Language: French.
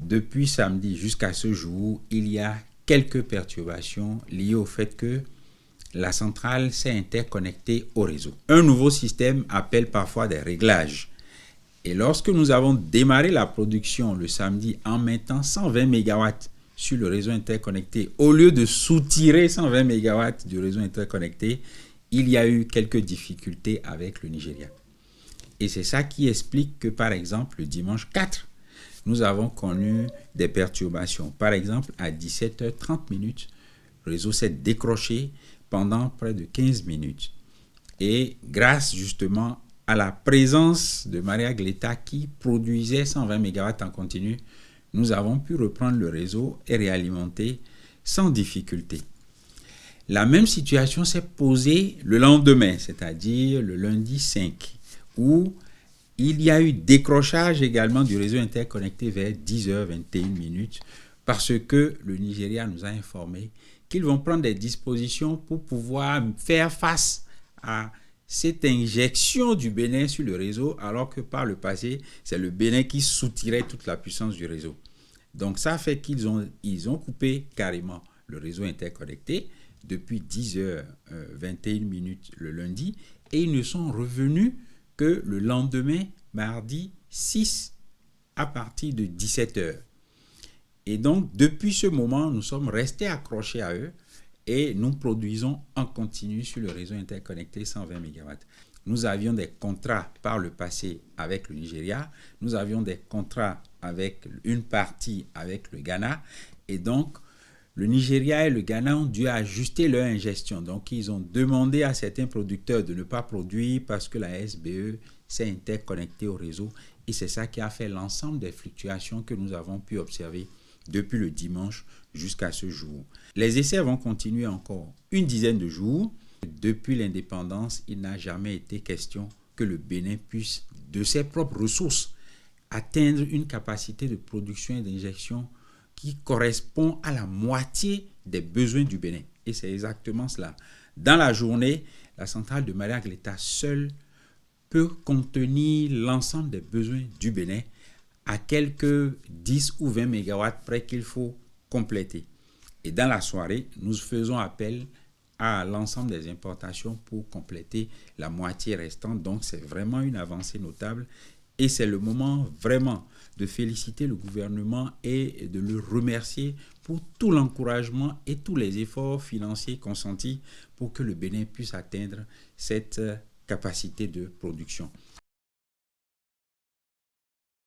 depuis samedi jusqu'à ce jour, il y a quelques perturbations liées au fait que la centrale s'est interconnectée au réseau. Un nouveau système appelle parfois des réglages. Et lorsque nous avons démarré la production le samedi en mettant 120 MW sur le réseau interconnecté, au lieu de soutirer 120 MW du réseau interconnecté, il y a eu quelques difficultés avec le Nigeria. Et c'est ça qui explique que, par exemple, le dimanche 4, nous avons connu des perturbations. Par exemple, à 17h30, le réseau s'est décroché pendant près de 15 minutes. Et grâce justement à la présence de Maria Gleta qui produisait 120 MW en continu, nous avons pu reprendre le réseau et réalimenter sans difficulté. La même situation s'est posée le lendemain, c'est-à-dire le lundi 5, où il y a eu décrochage également du réseau interconnecté vers 10h21 parce que le Nigeria nous a informé qu'ils vont prendre des dispositions pour pouvoir faire face à cette injection du Bénin sur le réseau, alors que par le passé, c'est le Bénin qui soutirait toute la puissance du réseau. Donc ça fait qu'ils ont coupé carrément le réseau interconnecté depuis 10h21 le lundi, et ils ne sont revenus que le lendemain, mardi 6, à partir de 17h. Et donc, depuis ce moment, nous sommes restés accrochés à eux et nous produisons en continu sur le réseau interconnecté 120 MW. Nous avions des contrats par le passé avec le Nigeria, nous avions des contrats avec une partie avec le Ghana, et donc le Nigeria et le Ghana ont dû ajuster leur ingestion. Donc, ils ont demandé à certains producteurs de ne pas produire parce que la SBE s'est interconnectée au réseau. Et c'est ça qui a fait l'ensemble des fluctuations que nous avons pu observer depuis le dimanche jusqu'à ce jour. Les essais vont continuer encore une dizaine de jours. Depuis l'indépendance, il n'a jamais été question que le Bénin puisse, de ses propres ressources, atteindre une capacité de production et d'injection qui correspond à la moitié des besoins du Bénin. Et c'est exactement cela. Dans la journée, la centrale de Maria Gleta seule peut contenir l'ensemble des besoins du Bénin à quelques 10 ou 20 MW près qu'il faut compléter. Et dans la soirée, nous faisons appel à l'ensemble des importations pour compléter la moitié restante. Donc, c'est vraiment une avancée notable. Et c'est le moment vraiment de féliciter le gouvernement et de le remercier pour tout l'encouragement et tous les efforts financiers consentis pour que le Bénin puisse atteindre cette capacité de production.